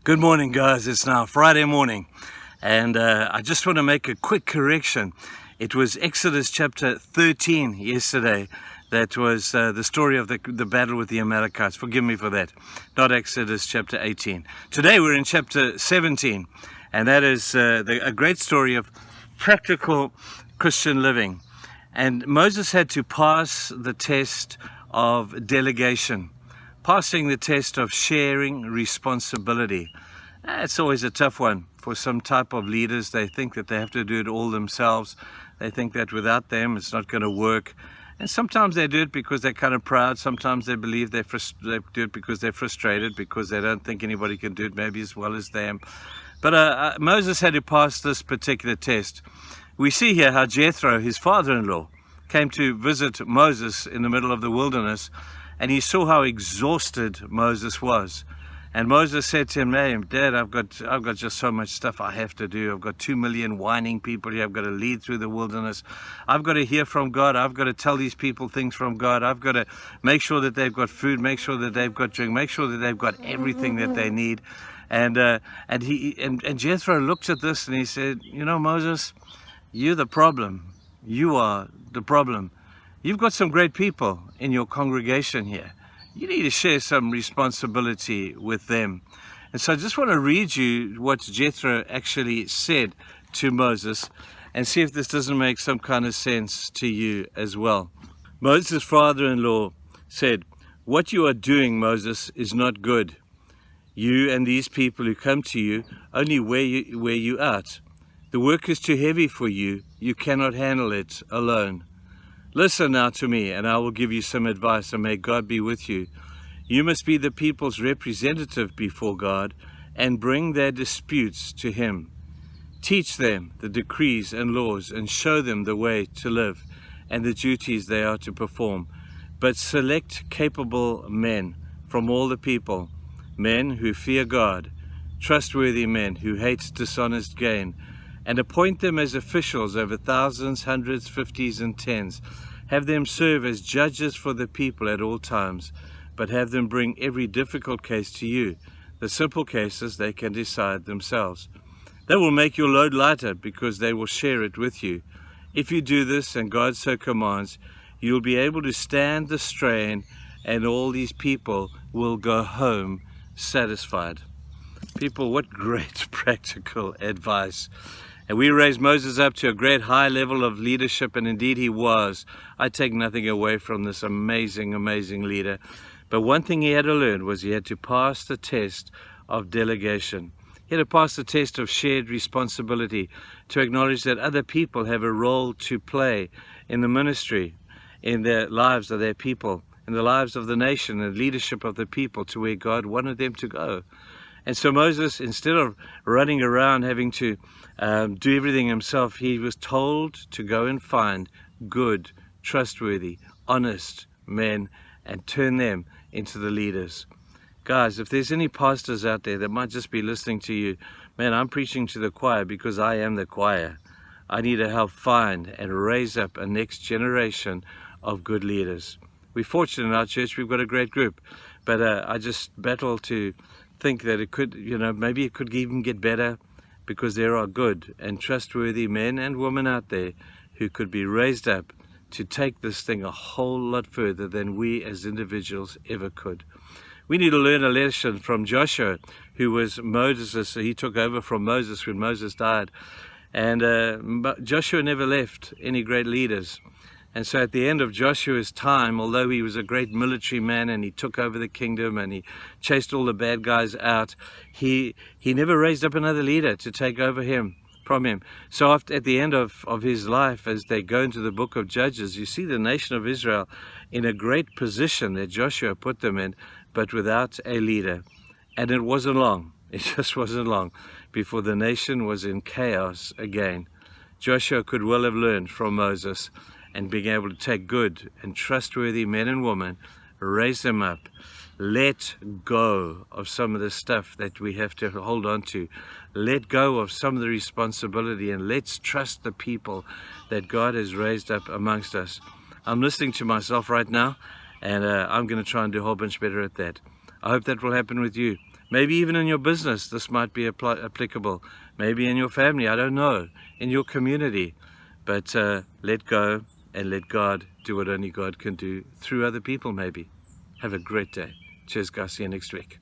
Good morning, guys. It's now Friday morning, and I just want to make a quick correction. It was Exodus chapter 13 yesterday that was the story of the battle with the Amalekites. Forgive me for that. Not Exodus chapter 18. Today we're in chapter 17, and that is a great story of practical Christian living. And Moses had to pass the test of delegation, passing the test of sharing responsibility. It's always a tough one for some type of leaders. They think that they have to do it all themselves. They think that without them it's not going to work. And sometimes they do it because they're kind of proud. Sometimes they believe they do it because they're frustrated, because they don't think anybody can do it maybe as well as them. But Moses had to pass this particular test. We see here how Jethro, his father-in-law, came to visit Moses in the middle of the wilderness, and he saw how exhausted Moses was. And Moses said to him, "Hey, Dad, I've got just so much stuff I have to do. I've got 2 million whining people here. I've got to lead through the wilderness. I've got to hear from God. I've got to tell these people things from God. I've got to make sure that they've got food, make sure that they've got drink, make sure that they've got everything that they need." And Jethro looked at this and he said, "You know, Moses, you're the problem. You are the problem. You've got some great people in your congregation here. You need to share some responsibility with them." And so I just want to read you what Jethro actually said to Moses and see if this doesn't make some kind of sense to you as well. Moses' father-in-law said, "What you are doing, Moses, is not good. You and these people who come to you only wear you out. The work is too heavy for you. You cannot handle it alone. Listen now to me, and I will give you some advice, and may God be with you. You must be the people's representative before God and bring their disputes to Him. Teach them the decrees and laws and show them the way to live and the duties they are to perform. But select capable men from all the people, men who fear God, trustworthy men who hate dishonest gain, and appoint them as officials over thousands, hundreds, fifties, and tens. Have them serve as judges for the people at all times, but have them bring every difficult case to you. The simple cases they can decide themselves. They will make your load lighter because they will share it with you. If you do this, and God so commands, you will be able to stand the strain, and all these people will go home satisfied." People, what great practical advice. And we raised Moses up to a great high level of leadership, and indeed he was. I take nothing away from this amazing, amazing leader. But one thing he had to learn was he had to pass the test of delegation. He had to pass the test of shared responsibility, to acknowledge that other people have a role to play in the ministry, in the lives of their people, in the lives of the nation, and leadership of the people to where God wanted them to go. And so Moses, instead of running around having to do everything himself, he was told to go and find good, trustworthy, honest men and turn them into the leaders. Guys, if there's any pastors out there that might just be listening to you, man, I'm preaching to the choir because I am the choir. I need to help find and raise up a next generation of good leaders. We're fortunate in our church, we've got a great group, but I just battle to think that it could, maybe it could even get better, because there are good and trustworthy men and women out there who could be raised up to take this thing a whole lot further than we as individuals ever could. We need to learn a lesson from Joshua, who was Moses. He took over from Moses when Moses died. And Joshua never left any great leaders. And so at the end of Joshua's time, although he was a great military man and he took over the kingdom and he chased all the bad guys out, he never raised up another leader to take over from him. So at the end of his life, as they go into the book of Judges, you see the nation of Israel in a great position that Joshua put them in, but without a leader. And it wasn't long. It just wasn't long before the nation was in chaos again. Joshua could well have learned from Moses, and being able to take good and trustworthy men and women, raise them up, let go of some of the stuff that we have to hold on to, let go of some of the responsibility, and let's trust the people that God has raised up amongst us. I'm listening to myself right now, and I'm going to try and do a whole bunch better at that. I hope that will happen with you. Maybe even in your business, this might be applicable. Maybe in your family, I don't know, in your community. But let go and let God do what only God can do through other people maybe. Have a great day. Cheers, guys. See you next week.